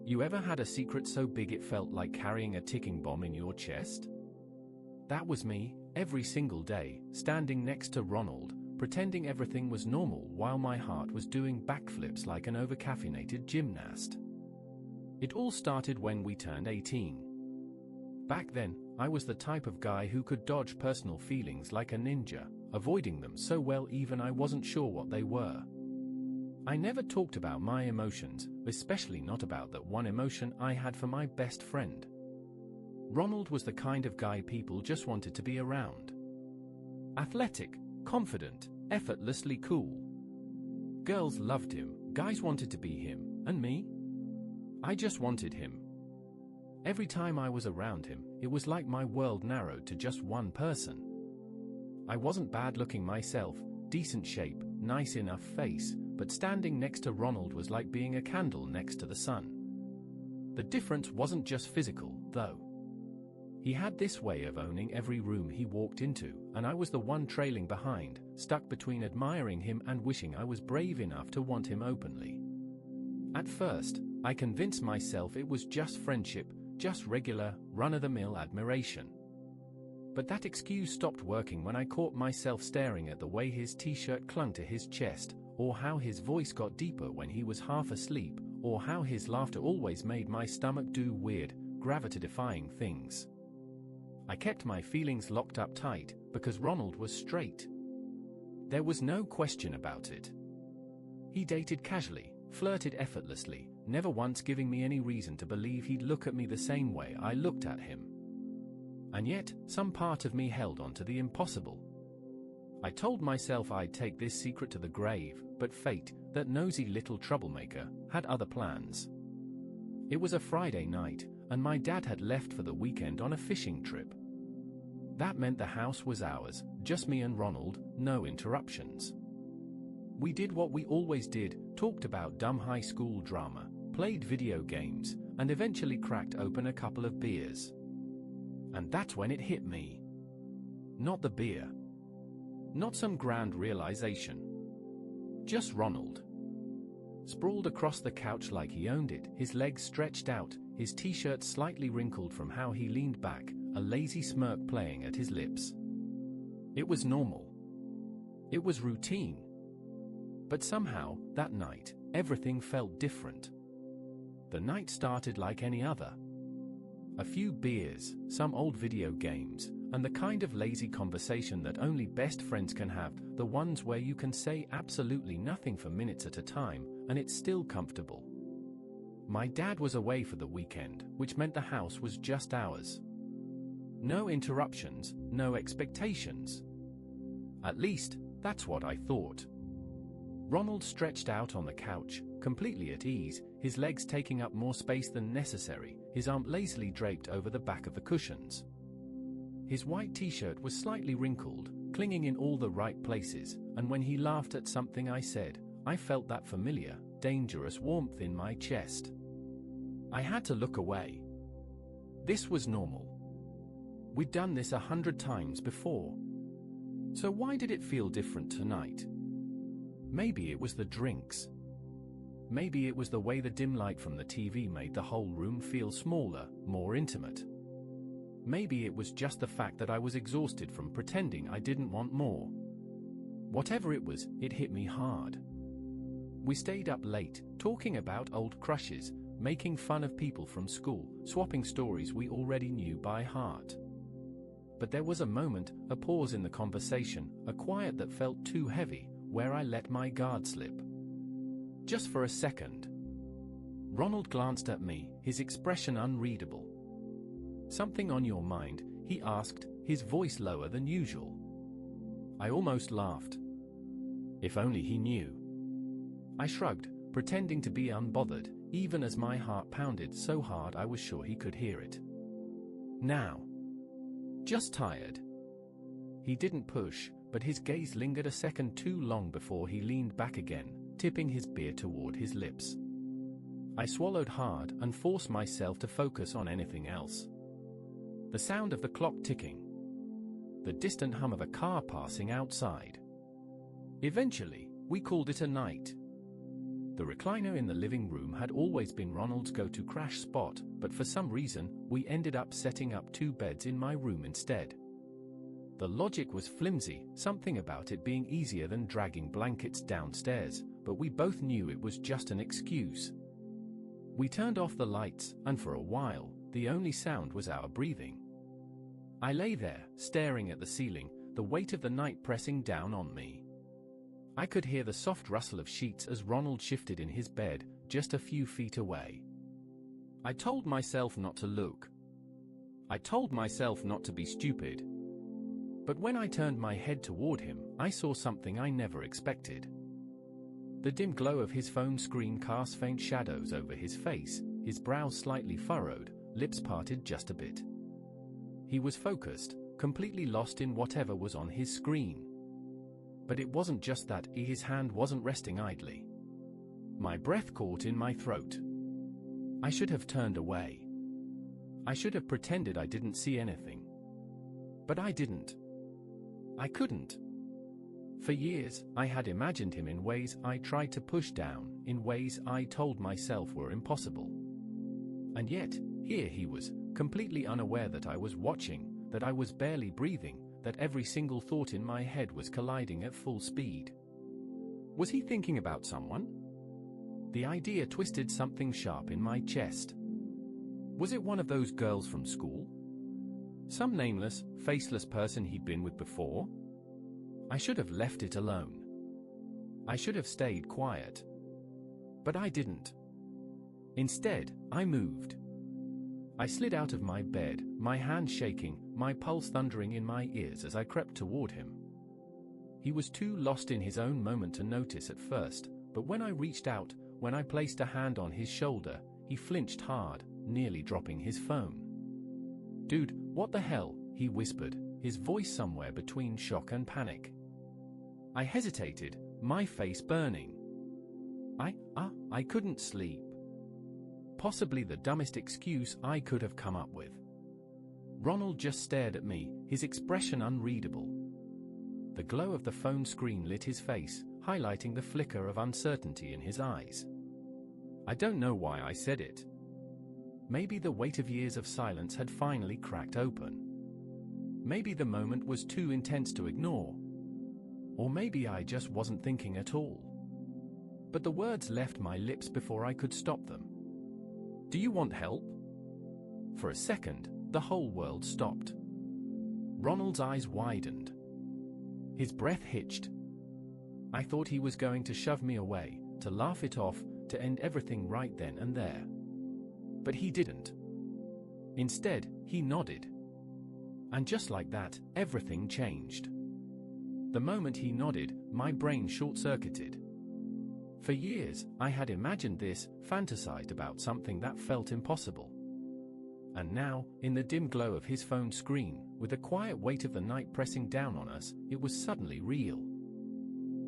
You ever had a secret so big it felt like carrying a ticking bomb in your chest? That was me, every single day, standing next to Ronald, pretending everything was normal while my heart was doing backflips like an overcaffeinated gymnast. It all started when we turned 18. Back then, I was the type of guy who could dodge personal feelings like a ninja, avoiding them so well even I wasn't sure what they were. I never talked about my emotions, especially not about that one emotion I had for my best friend. Ronald was the kind of guy people just wanted to be around. Athletic, confident, effortlessly cool. Girls loved him, guys wanted to be him, and me? I just wanted him. Every time I was around him, it was like my world narrowed to just one person. I wasn't bad looking myself, decent shape, nice enough face, but standing next to Ronald was like being a candle next to the sun. The difference wasn't just physical, though. He had this way of owning every room he walked into, and I was the one trailing behind, stuck between admiring him and wishing I was brave enough to want him openly. At first, I convinced myself it was just friendship, just regular, run-of-the-mill admiration. But that excuse stopped working when I caught myself staring at the way his t-shirt clung to his chest, or how his voice got deeper when he was half asleep, or how his laughter always made my stomach do weird, gravity-defying things. I kept my feelings locked up tight, because Ronald was straight. There was no question about it. He dated casually, flirted effortlessly, never once giving me any reason to believe he'd look at me the same way I looked at him. And yet, some part of me held on to the impossible. I told myself I'd take this secret to the grave, but fate, that nosy little troublemaker, had other plans. It was a Friday night, and my dad had left for the weekend on a fishing trip. That meant the house was ours, just me and Ronald, no interruptions. We did what we always did, talked about dumb high school drama, played video games, and eventually cracked open a couple of beers. And that's when it hit me. Not the beer. Not some grand realization. Just Ronald. Sprawled across the couch like he owned it, his legs stretched out, his t-shirt slightly wrinkled from how he leaned back, a lazy smirk playing at his lips. It was normal. It was routine. But somehow, that night, everything felt different. The night started like any other. A few beers, some old video games, and the kind of lazy conversation that only best friends can have, the ones where you can say absolutely nothing for minutes at a time, and it's still comfortable. My dad was away for the weekend, which meant the house was just ours. No interruptions, no expectations. At least, that's what I thought. Ronald stretched out on the couch, completely at ease, his legs taking up more space than necessary, his arm lazily draped over the back of the cushions. His white t-shirt was slightly wrinkled, clinging in all the right places, and when he laughed at something I said, I felt that familiar, dangerous warmth in my chest. I had to look away. This was normal. We'd done this 100 times before. So why did it feel different tonight? Maybe it was the drinks. Maybe it was the way the dim light from the TV made the whole room feel smaller, more intimate. Maybe it was just the fact that I was exhausted from pretending I didn't want more. Whatever it was, it hit me hard. We stayed up late, talking about old crushes, making fun of people from school, swapping stories we already knew by heart. But there was a moment, a pause in the conversation, a quiet that felt too heavy, where I let my guard slip. Just for a second. Ronald glanced at me, his expression unreadable. "Something on your mind?" he asked, his voice lower than usual. I almost laughed. If only he knew. I shrugged, pretending to be unbothered, even as my heart pounded so hard I was sure he could hear it. Now. Just tired. He didn't push, but his gaze lingered a second too long before he leaned back again, tipping his beer toward his lips. I swallowed hard and forced myself to focus on anything else. The sound of the clock ticking. The distant hum of a car passing outside. Eventually, we called it a night. The recliner in the living room had always been Ronald's go-to crash spot, but for some reason, we ended up setting up 2 beds in my room instead. The logic was flimsy, something about it being easier than dragging blankets downstairs, but we both knew it was just an excuse. We turned off the lights, and for a while, the only sound was our breathing. I lay there, staring at the ceiling, the weight of the night pressing down on me. I could hear the soft rustle of sheets as Ronald shifted in his bed, just a few feet away. I told myself not to look. I told myself not to be stupid. But when I turned my head toward him, I saw something I never expected. The dim glow of his phone screen cast faint shadows over his face, his brows slightly furrowed, lips parted just a bit. He was focused, completely lost in whatever was on his screen. But it wasn't just that, his hand wasn't resting idly. My breath caught in my throat. I should have turned away. I should have pretended I didn't see anything. But I didn't. I couldn't. For years, I had imagined him in ways I tried to push down, in ways I told myself were impossible. And yet, here he was, completely unaware that I was watching, that I was barely breathing, that every single thought in my head was colliding at full speed. Was he thinking about someone? The idea twisted something sharp in my chest. Was it one of those girls from school? Some nameless, faceless person he'd been with before? I should have left it alone. I should have stayed quiet. But I didn't. Instead, I moved. I slid out of my bed, my hand shaking, my pulse thundering in my ears as I crept toward him. He was too lost in his own moment to notice at first, but when I reached out, when I placed a hand on his shoulder, he flinched hard, nearly dropping his phone. "Dude, what the hell?" he whispered, his voice somewhere between shock and panic. I hesitated, my face burning. I couldn't sleep. Possibly the dumbest excuse I could have come up with. Ronald just stared at me, his expression unreadable. The glow of the phone screen lit his face, highlighting the flicker of uncertainty in his eyes. I don't know why I said it. Maybe the weight of years of silence had finally cracked open. Maybe the moment was too intense to ignore. Or maybe I just wasn't thinking at all. But the words left my lips before I could stop them. "Do you want help?" For a second, the whole world stopped. Ronald's eyes widened. His breath hitched. I thought he was going to shove me away, to laugh it off, to end everything right then and there. But he didn't. Instead, he nodded. And just like that, everything changed. The moment he nodded, my brain short-circuited. For years, I had imagined this, fantasized about something that felt impossible. And now, in the dim glow of his phone screen, with the quiet weight of the night pressing down on us, it was suddenly real.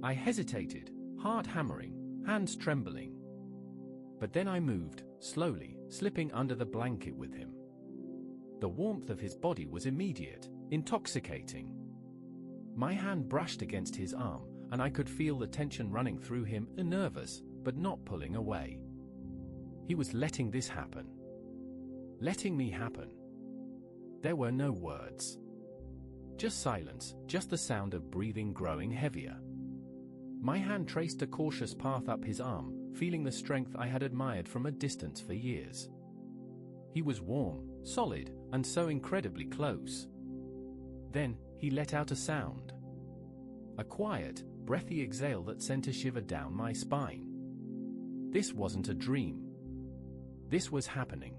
I hesitated, heart hammering, hands trembling. But then I moved, slowly, slipping under the blanket with him. The warmth of his body was immediate, intoxicating. My hand brushed against his arm, and I could feel the tension running through him, nervous, but not pulling away. He was letting this happen. Letting me happen. There were no words. Just silence, just the sound of breathing growing heavier. My hand traced a cautious path up his arm, feeling the strength I had admired from a distance for years. He was warm, solid, and so incredibly close. Then, he let out a sound. A quiet, breathy exhale that sent a shiver down my spine. This wasn't a dream. This was happening.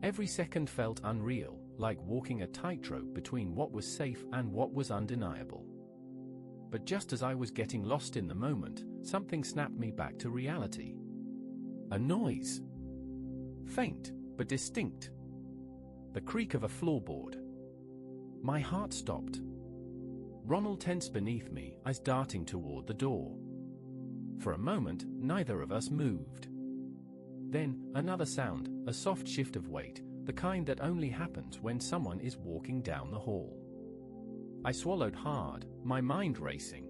Every second felt unreal, like walking a tightrope between what was safe and what was undeniable. But just as I was getting lost in the moment, something snapped me back to reality. A noise. Faint, but distinct. The creak of a floorboard. My heart stopped. Ronald tensed beneath me, eyes darting toward the door. For a moment, neither of us moved. Then, another sound, a soft shift of weight, the kind that only happens when someone is walking down the hall. I swallowed hard, my mind racing.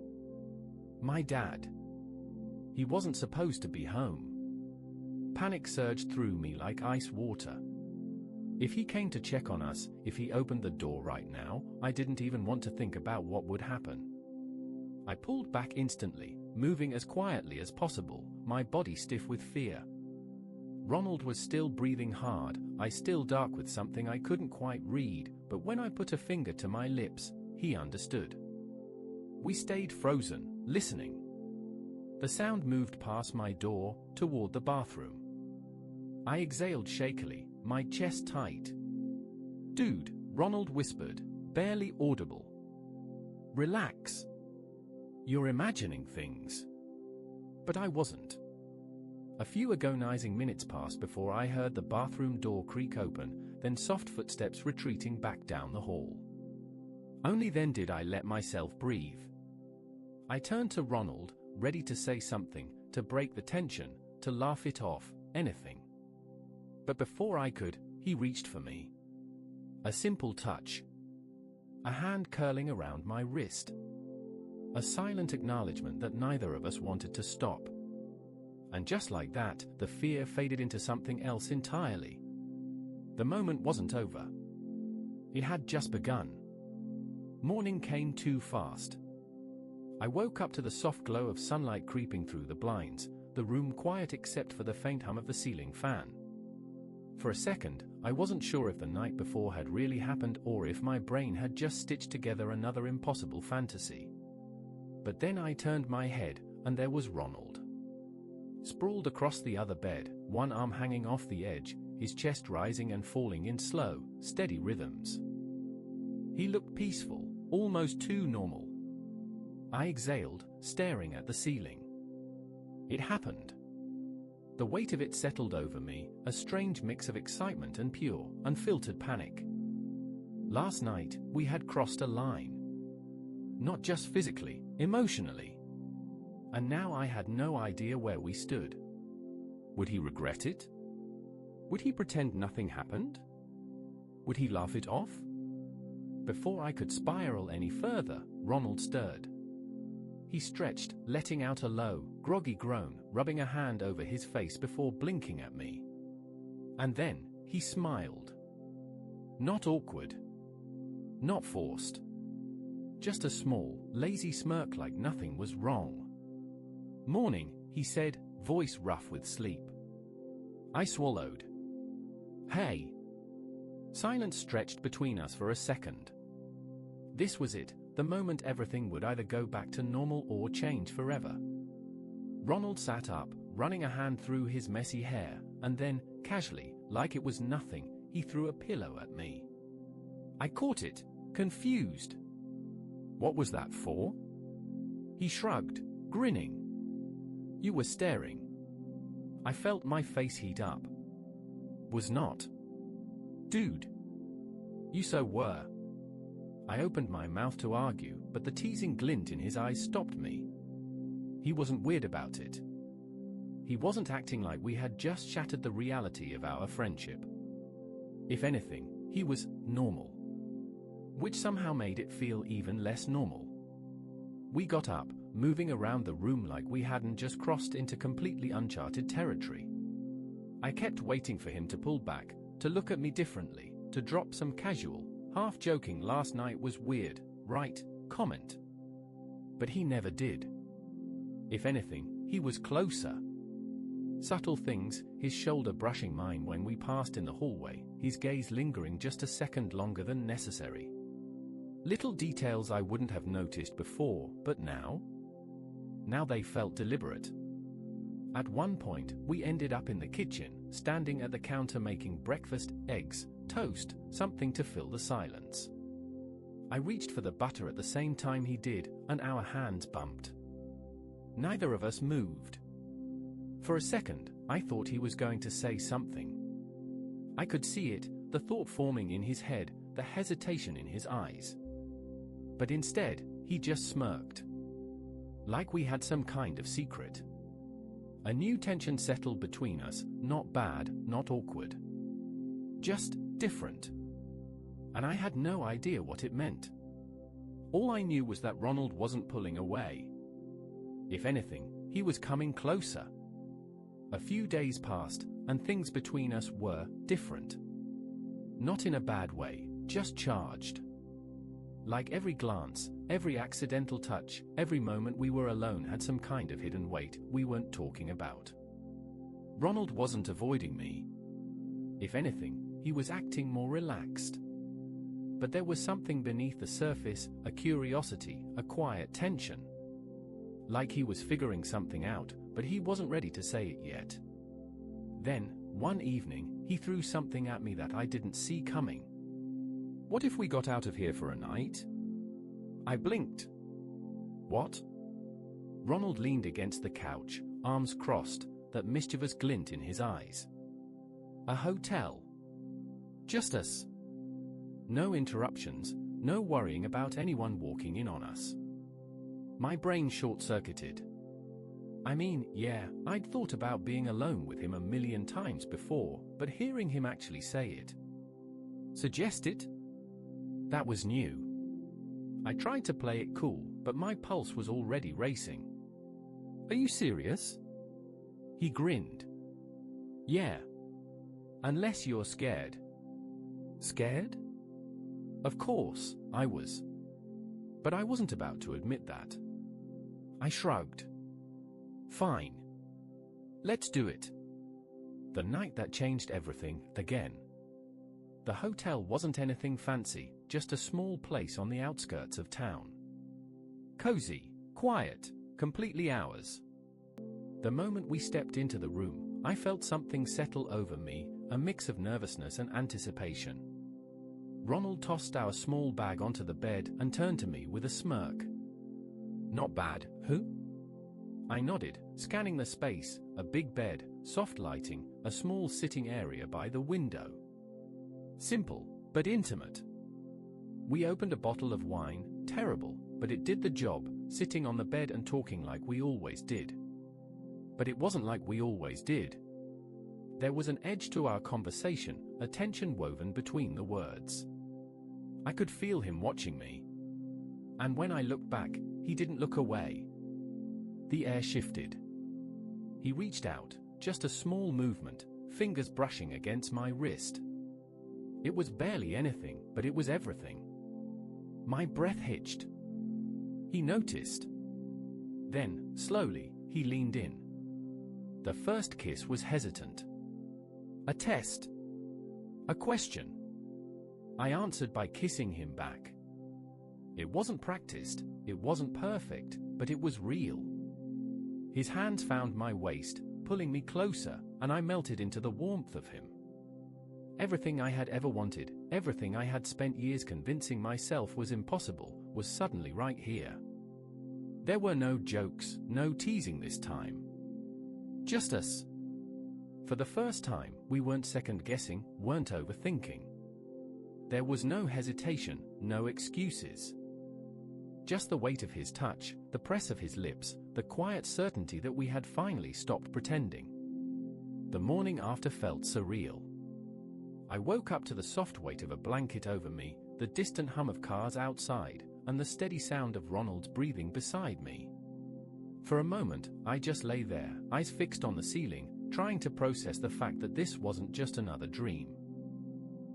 My dad. He wasn't supposed to be home. Panic surged through me like ice water. If he came to check on us, if he opened the door right now, I didn't even want to think about what would happen. I pulled back instantly, moving as quietly as possible, my body stiff with fear. Ronald was still breathing hard, eyes still dark with something I couldn't quite read, but when I put a finger to my lips, he understood. We stayed frozen, listening. The sound moved past my door, toward the bathroom. I exhaled shakily, my chest tight. "Dude," Ronald whispered, barely audible. "Relax. You're imagining things." But I wasn't. A few agonizing minutes passed before I heard the bathroom door creak open, then soft footsteps retreating back down the hall. Only then did I let myself breathe. I turned to Ronald, ready to say something, to break the tension, to laugh it off, anything. But before I could, he reached for me. A simple touch. A hand curling around my wrist. A silent acknowledgement that neither of us wanted to stop. And just like that, the fear faded into something else entirely. The moment wasn't over. It had just begun. Morning came too fast. I woke up to the soft glow of sunlight creeping through the blinds, the room quiet except for the faint hum of the ceiling fan. For a second, I wasn't sure if the night before had really happened or if my brain had just stitched together another impossible fantasy. But then I turned my head, and there was Ronald. Sprawled across the other bed, one arm hanging off the edge, his chest rising and falling in slow, steady rhythms. He looked peaceful, almost too normal. I exhaled, staring at the ceiling. It happened. The weight of it settled over me, a strange mix of excitement and pure, unfiltered panic. Last night, we had crossed a line. Not just physically, emotionally. And now I had no idea where we stood. Would he regret it? Would he pretend nothing happened? Would he laugh it off? Before I could spiral any further, Ronald stirred. He stretched, letting out a low, groggy groan, rubbing a hand over his face before blinking at me. And then, he smiled. Not awkward. Not forced. Just a small, lazy smirk like nothing was wrong. "Morning," he said, voice rough with sleep. I swallowed. "Hey." Silence stretched between us for a second. This was it, the moment everything would either go back to normal or change forever. Ronald sat up, running a hand through his messy hair, and then, casually, like it was nothing, he threw a pillow at me. I caught it, confused. "What was that for?" He shrugged, grinning. "You were staring." I felt my face heat up. "Was not." "Dude. You so were." I opened my mouth to argue, but the teasing glint in his eyes stopped me. He wasn't weird about it. He wasn't acting like we had just shattered the reality of our friendship. If anything, he was normal. Which somehow made it feel even less normal. We got up, moving around the room like we hadn't just crossed into completely uncharted territory. I kept waiting for him to pull back, to look at me differently, to drop some casual, half-joking "last night was weird, right?" comment. But he never did. If anything, he was closer. Subtle things, his shoulder brushing mine when we passed in the hallway, his gaze lingering just a second longer than necessary. Little details I wouldn't have noticed before, but now? Now they felt deliberate. At one point, we ended up in the kitchen, standing at the counter making breakfast, eggs, toast, something to fill the silence. I reached for the butter at the same time he did, and our hands bumped. Neither of us moved. For a second, I thought he was going to say something. I could see it, the thought forming in his head, the hesitation in his eyes. But instead, he just smirked. Like we had some kind of secret. A new tension settled between us, not bad, not awkward. Just different. And I had no idea what it meant. All I knew was that Ronald wasn't pulling away. If anything, He was coming closer. A few days passed, and things between us were different. Not in a bad way, just charged. Like every glance, every accidental touch, every moment we were alone had some kind of hidden weight we weren't talking about. Ronald wasn't avoiding me. If anything, he was acting more relaxed. But there was something beneath the surface, a curiosity, a quiet tension. Like he was figuring something out, but he wasn't ready to say it yet. Then, one evening, he threw something at me that I didn't see coming. "What if we got out of here for a night?" I blinked. "What?" Ronald leaned against the couch, arms crossed, that mischievous glint in his eyes. "A hotel. Just us. No interruptions, no worrying about anyone walking in on us." My brain short-circuited. I mean, yeah, I'd thought about being alone with him a million times before, but hearing him actually say it, suggest it, that was new. I tried to play it cool, but my pulse was already racing. "Are you serious?" He grinned. "Yeah. Unless you're scared." Scared? Of course, I was. But I wasn't about to admit that. I shrugged. "Fine. Let's do it." The night that changed everything, again. The hotel wasn't anything fancy, just a small place on the outskirts of town. Cozy, quiet, completely ours. The moment we stepped into the room, I felt something settle over me, a mix of nervousness and anticipation. Ronald tossed our small bag onto the bed and turned to me with a smirk. "Not bad, huh?" I nodded, scanning the space, a big bed, soft lighting, a small sitting area by the window. Simple, but intimate. We opened a bottle of wine, terrible, but it did the job, sitting on the bed and talking like we always did. But it wasn't like we always did. There was an edge to our conversation, a tension woven between the words. I could feel him watching me. And when I looked back, he didn't look away. The air shifted. He reached out, just a small movement, fingers brushing against my wrist. It was barely anything, but it was everything. My breath hitched. He noticed. Then, slowly, he leaned in. The first kiss was hesitant. A test. A question. I answered by kissing him back. It wasn't practiced, it wasn't perfect, but it was real. His hands found my waist, pulling me closer, and I melted into the warmth of him. Everything I had ever wanted, everything I had spent years convincing myself was impossible, was suddenly right here. There were no jokes, no teasing this time. Just us. For the first time, we weren't second-guessing, weren't overthinking. There was no hesitation, no excuses. Just the weight of his touch, the press of his lips, the quiet certainty that we had finally stopped pretending. The morning after felt surreal. I woke up to the soft weight of a blanket over me, the distant hum of cars outside, and the steady sound of Ronald's breathing beside me. For a moment, I just lay there, eyes fixed on the ceiling, trying to process the fact that this wasn't just another dream.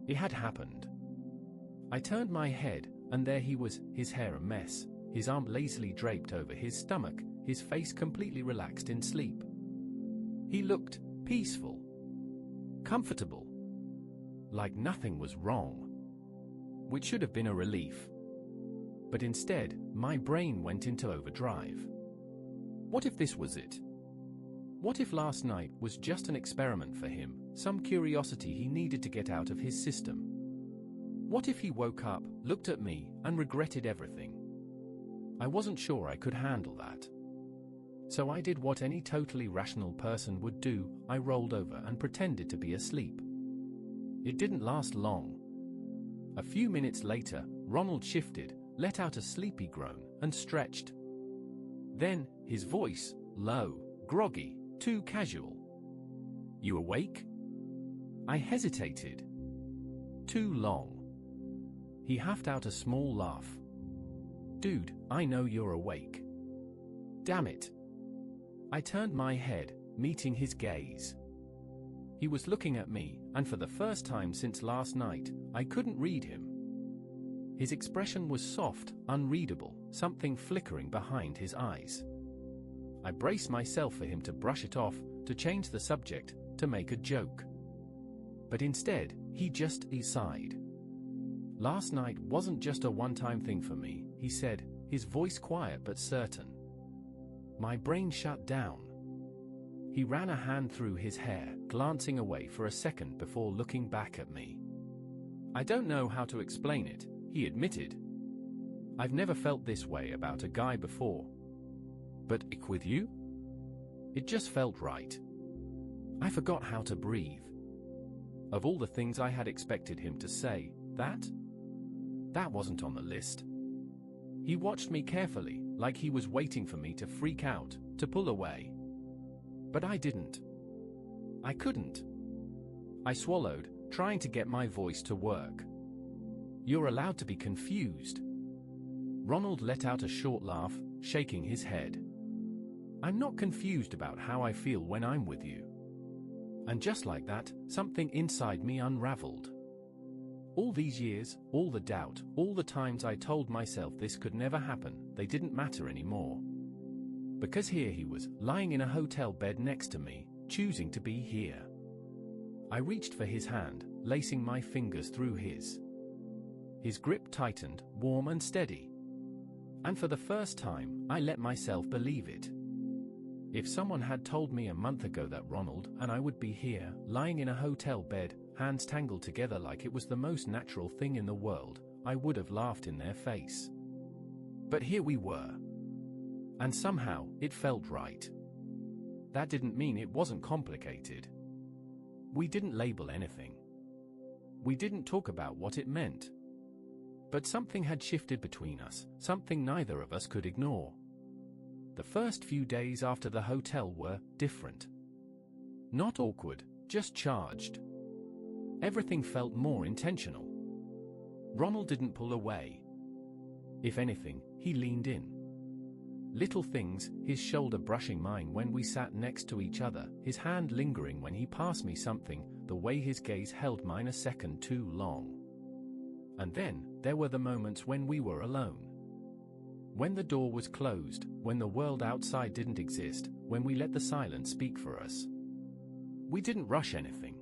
It had happened. I turned my head, and there he was, his hair a mess, his arm lazily draped over his stomach, his face completely relaxed in sleep. He looked peaceful, comfortable, like nothing was wrong, which should have been a relief. But instead, my brain went into overdrive. What if this was it? What if last night was just an experiment for him, some curiosity he needed to get out of his system? What if he woke up, looked at me, and regretted everything? I wasn't sure I could handle that. So I did what any totally rational person would do, I rolled over and pretended to be asleep. It didn't last long. A few minutes later, Ronald shifted, let out a sleepy groan, and stretched. Then, his voice, low, groggy, too casual. "You awake?" I hesitated. Too long. He huffed out a small laugh. "Dude, I know you're awake. Damn it." I turned my head, meeting his gaze. He was looking at me, and for the first time since last night, I couldn't read him. His expression was soft, unreadable, something flickering behind his eyes. I braced myself for him to brush it off, to change the subject, to make a joke. But instead, he just sighed. "Last night wasn't just a one-time thing for me," he said, his voice quiet but certain. My brain shut down. He ran a hand through his hair, glancing away for a second before looking back at me. "I don't know how to explain it," he admitted. "I've never felt this way about a guy before. But with you? It just felt right." I forgot how to breathe. Of all the things I had expected him to say, that wasn't on the list. He watched me carefully, like he was waiting for me to freak out, to pull away. But I didn't. I couldn't. I swallowed, trying to get my voice to work. "You're allowed to be confused." Ronald let out a short laugh, shaking his head. "I'm not confused about how I feel when I'm with you." And just like that, something inside me unraveled. All these years, all the doubt, all the times I told myself this could never happen, they didn't matter anymore. Because here he was, lying in a hotel bed next to me, choosing to be here. I reached for his hand, lacing my fingers through his. His grip tightened, warm and steady. And for the first time, I let myself believe it. If someone had told me a month ago that Ronald and I would be here, lying in a hotel bed, hands tangled together like it was the most natural thing in the world, I would have laughed in their face. But here we were. And somehow, it felt right. That didn't mean it wasn't complicated. We didn't label anything. We didn't talk about what it meant. But something had shifted between us, something neither of us could ignore. The first few days after the hotel were different. Not awkward, just charged. Everything felt more intentional. Ronald didn't pull away. If anything, he leaned in. Little things, his shoulder brushing mine when we sat next to each other, his hand lingering when he passed me something, the way his gaze held mine a second too long. And then, there were the moments when we were alone. When the door was closed, when the world outside didn't exist, when we let the silence speak for us. We didn't rush anything.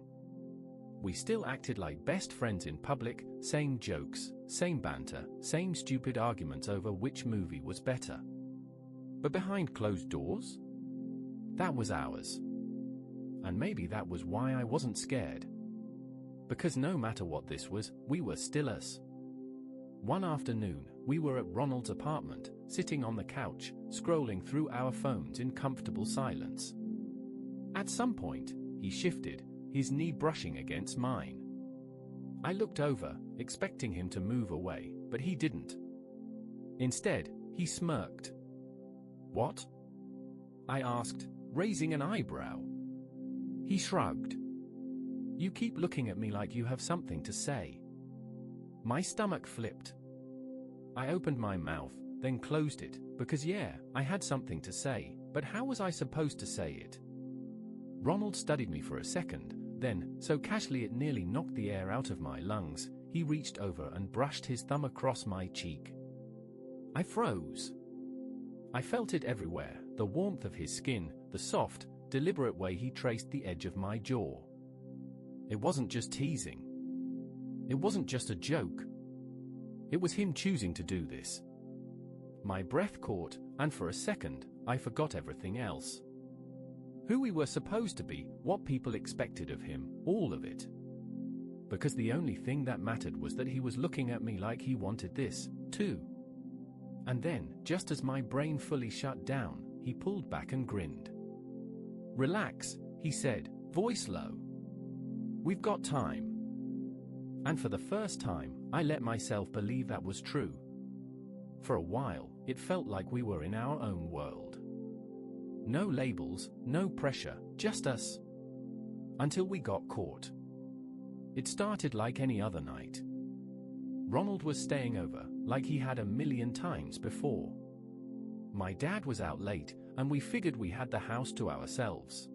We still acted like best friends in public, same jokes, same banter, same stupid arguments over which movie was better. But behind closed doors? That was ours. And maybe that was why I wasn't scared. Because no matter what this was, we were still us. One afternoon, we were at Ronald's apartment, sitting on the couch, scrolling through our phones in comfortable silence. At some point, he shifted, his knee brushing against mine. I looked over, expecting him to move away, but he didn't. Instead, he smirked. "What?" I asked, raising an eyebrow. He shrugged. "You keep looking at me like you have something to say." My stomach flipped. I opened my mouth, then closed it, because I had something to say, but how was I supposed to say it? Ronald studied me for a second, then, so casually it nearly knocked the air out of my lungs, he reached over and brushed his thumb across my cheek. I froze. I felt it everywhere, the warmth of his skin, the soft, deliberate way he traced the edge of my jaw. It wasn't just teasing. It wasn't just a joke. It was him choosing to do this. My breath caught, and for a second, I forgot everything else. Who we were supposed to be, what people expected of him, all of it. Because the only thing that mattered was that he was looking at me like he wanted this, too. And then, just as my brain fully shut down, he pulled back and grinned. "Relax," he said, voice low. "We've got time." And for the first time, I let myself believe that was true. For a while, it felt like we were in our own world. No labels, no pressure, just us. Until we got caught. It started like any other night. Ronald was staying over, like he had a million times before. My dad was out late, and we figured we had the house to ourselves.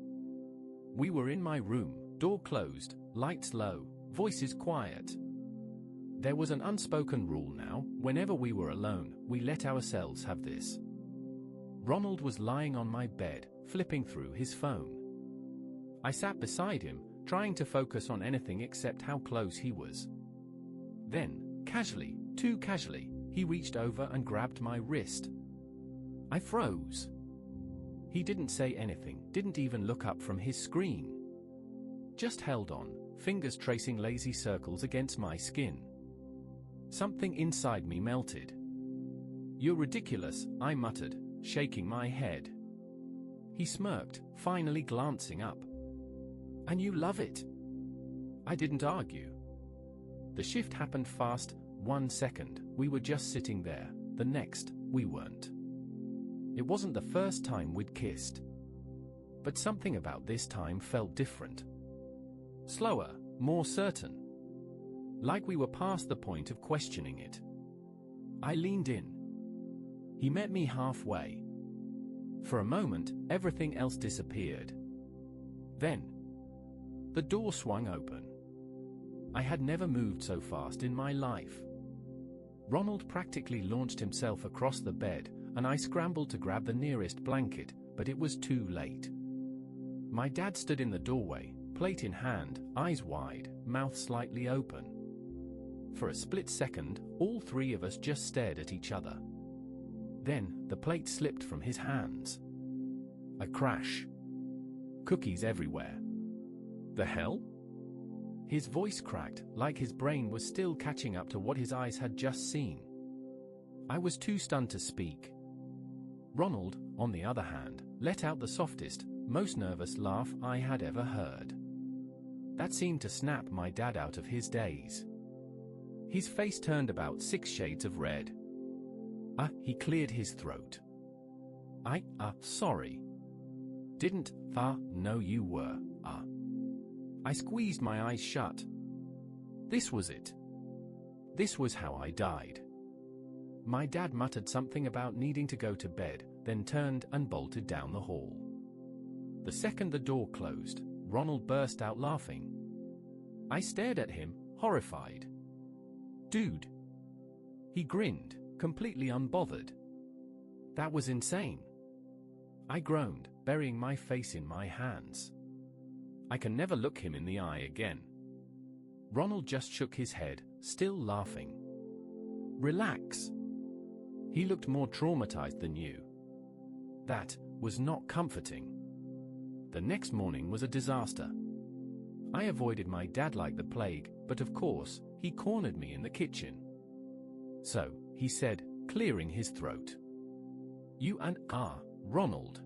We were in my room, door closed, lights low, voices quiet. There was an unspoken rule now: whenever we were alone, we let ourselves have this. Ronald was lying on my bed, flipping through his phone. I sat beside him, trying to focus on anything except how close he was. Then, casually, too casually, he reached over and grabbed my wrist. I froze. He didn't say anything, didn't even look up from his screen. Just held on, fingers tracing lazy circles against my skin. Something inside me melted. "You're ridiculous," I muttered, shaking my head. He smirked, finally glancing up. "And you love it." I didn't argue. The shift happened fast. 1 second, we were just sitting there. The next, we weren't. It wasn't the first time we'd kissed. But something about this time felt different. Slower, more certain. Like we were past the point of questioning it. I leaned in. He met me halfway. For a moment, everything else disappeared. Then, the door swung open. I had never moved so fast in my life. Ronald practically launched himself across the bed, and I scrambled to grab the nearest blanket, but it was too late. My dad stood in the doorway, plate in hand, eyes wide, mouth slightly open. For a split second, all three of us just stared at each other. Then, the plate slipped from his hands. A crash. Cookies everywhere. The hell? His voice cracked, like his brain was still catching up to what his eyes had just seen. I was too stunned to speak. Ronald, on the other hand, let out the softest, most nervous laugh I had ever heard. That seemed to snap my dad out of his daze. His face turned about 6 shades of red. He cleared his throat. Sorry. Didn't, know you were, I squeezed my eyes shut. This was it. This was how I died. My dad muttered something about needing to go to bed, then turned and bolted down the hall. The second the door closed, Ronald burst out laughing. I stared at him, horrified. "Dude." He grinned, completely unbothered. That was insane. I groaned, burying my face in my hands. I can never look him in the eye again. Ronald just shook his head, still laughing. "Relax." He looked more traumatized than you. That was not comforting. The next morning was a disaster. I avoided my dad like the plague, but of course, he cornered me in the kitchen. "So," he said, clearing his throat. "You and Ronald."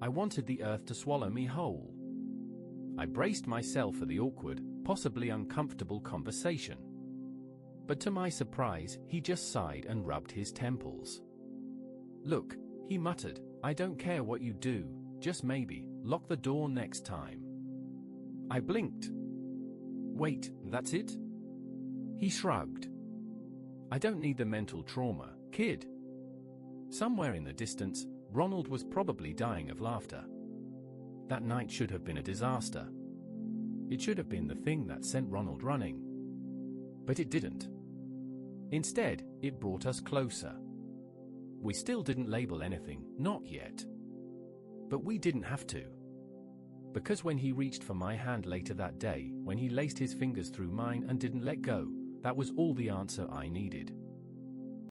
I wanted the earth to swallow me whole. I braced myself for the awkward, possibly uncomfortable conversation. But to my surprise, he just sighed and rubbed his temples. "Look," he muttered, "I don't care what you do, just maybe, lock the door next time." I blinked. "Wait, that's it?" He shrugged. "I don't need the mental trauma, kid." Somewhere in the distance, Ronald was probably dying of laughter. That night should have been a disaster. It should have been the thing that sent Ronald running. But it didn't. Instead, it brought us closer. We still didn't label anything, not yet. But we didn't have to. Because when he reached for my hand later that day, when he laced his fingers through mine and didn't let go, that was all the answer I needed.